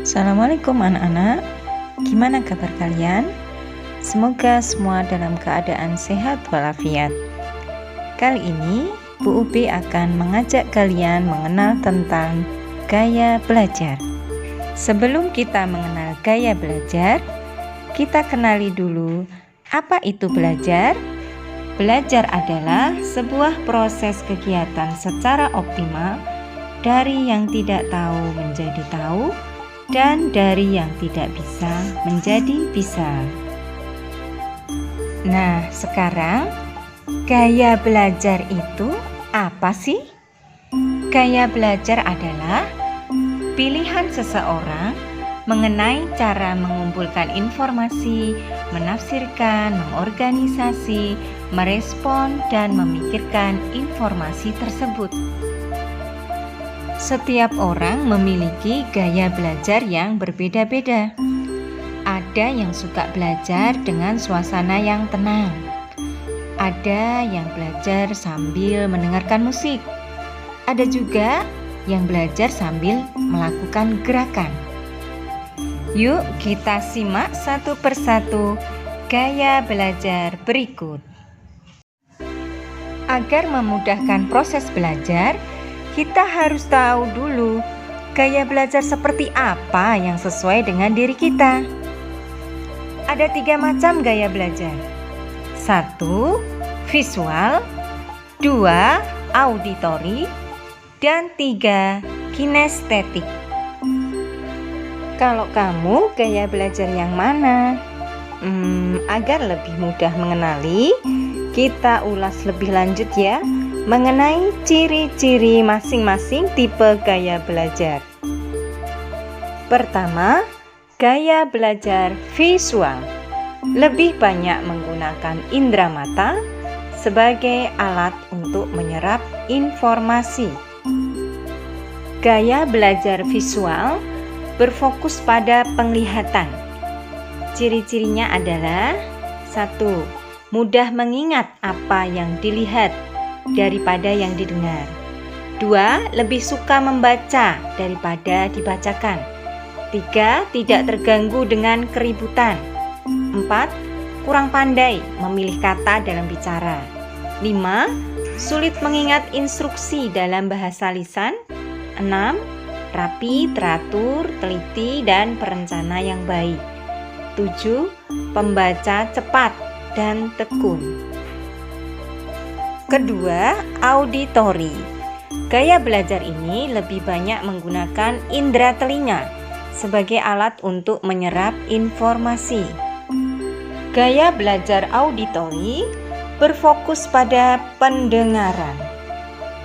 Assalamualaikum anak-anak, gimana kabar kalian? Semoga semua dalam keadaan sehat walafiat. Kali ini Bu Ubi akan mengajak kalian mengenal tentang gaya belajar. Sebelum kita mengenal gaya belajar, kita kenali dulu apa itu belajar. Belajar adalah sebuah proses kegiatan secara optimal dari yang tidak tahu menjadi tahu dan dari yang tidak bisa menjadi bisa. Nah, sekarang gaya belajar itu apa sih? Gaya belajar adalah pilihan seseorang mengenai cara mengumpulkan informasi, menafsirkan, mengorganisasi, merespon, dan memikirkan informasi tersebut. Setiap orang memiliki gaya belajar yang berbeda-beda. Ada yang suka belajar dengan suasana yang tenang. Ada yang belajar sambil mendengarkan musik. Ada juga yang belajar sambil melakukan gerakan. Yuk kita simak satu persatu gaya belajar berikut. Agar memudahkan proses belajar, kita harus tahu dulu gaya belajar seperti apa yang sesuai dengan diri kita. Ada 3 macam gaya belajar. 1. Visual, 2. Auditori, dan 3. Kinestetik. Kalau kamu gaya belajar yang mana? Agar lebih mudah mengenali, kita ulas lebih lanjut ya mengenai ciri-ciri masing-masing tipe gaya belajar. Pertama, gaya belajar visual. Lebih banyak menggunakan indera mata sebagai alat untuk menyerap informasi. Gaya belajar visual berfokus pada penglihatan. Ciri-cirinya adalah 1. Mudah mengingat apa yang dilihat daripada yang didengar. 2. Lebih suka membaca daripada dibacakan. 3. Tidak terganggu dengan keributan. 4. Kurang pandai memilih kata dalam bicara. 5. Sulit mengingat instruksi dalam bahasa lisan. 6. Rapi, teratur, teliti, dan perencana yang baik. 7. Pembaca cepat dan tekun. Kedua, auditori. Gaya belajar ini lebih banyak menggunakan indera telinga sebagai alat untuk menyerap informasi. Gaya belajar auditori berfokus pada pendengaran.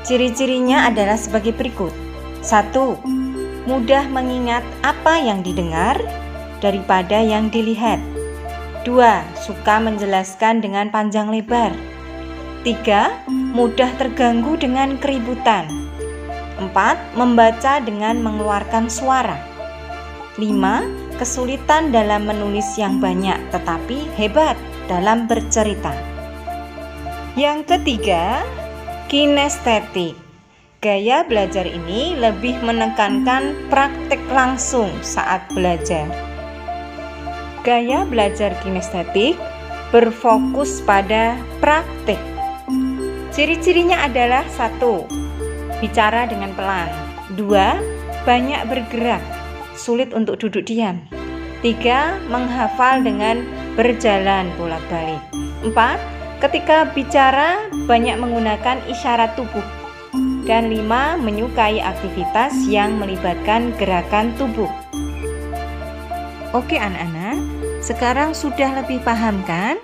Ciri-cirinya adalah sebagai berikut. 1. Mudah mengingat apa yang didengar daripada yang dilihat. 2. Suka menjelaskan dengan panjang lebar. 3. Mudah terganggu dengan keributan. 4. Membaca dengan mengeluarkan suara. 5. Kesulitan dalam menulis yang banyak tetapi hebat dalam bercerita. Yang ketiga, kinestetik. Gaya belajar ini lebih menekankan praktik langsung saat belajar. Gaya belajar kinestetik berfokus pada praktik. Ciri-cirinya adalah 1. Bicara dengan pelan. 2. Banyak bergerak, sulit untuk duduk diam. 3. Menghafal dengan berjalan bolak-balik. 4. Ketika bicara banyak menggunakan isyarat tubuh. Dan 5. Menyukai aktivitas yang melibatkan gerakan tubuh. Oke anak-anak, sekarang sudah lebih paham kan?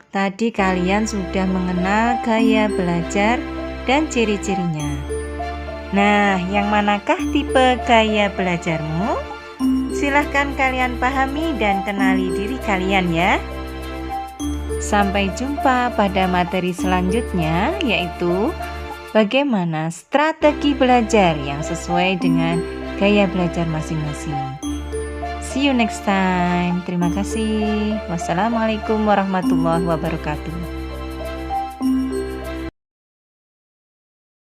Tadi kalian sudah mengenal gaya belajar dan ciri-cirinya. Nah, yang manakah tipe gaya belajarmu? Silahkan kalian pahami dan kenali diri kalian ya. Sampai jumpa pada materi selanjutnya, yaitu bagaimana strategi belajar yang sesuai dengan gaya belajar masing-masing. See you next time. Terima kasih. Wassalamualaikum warahmatullahi wabarakatuh.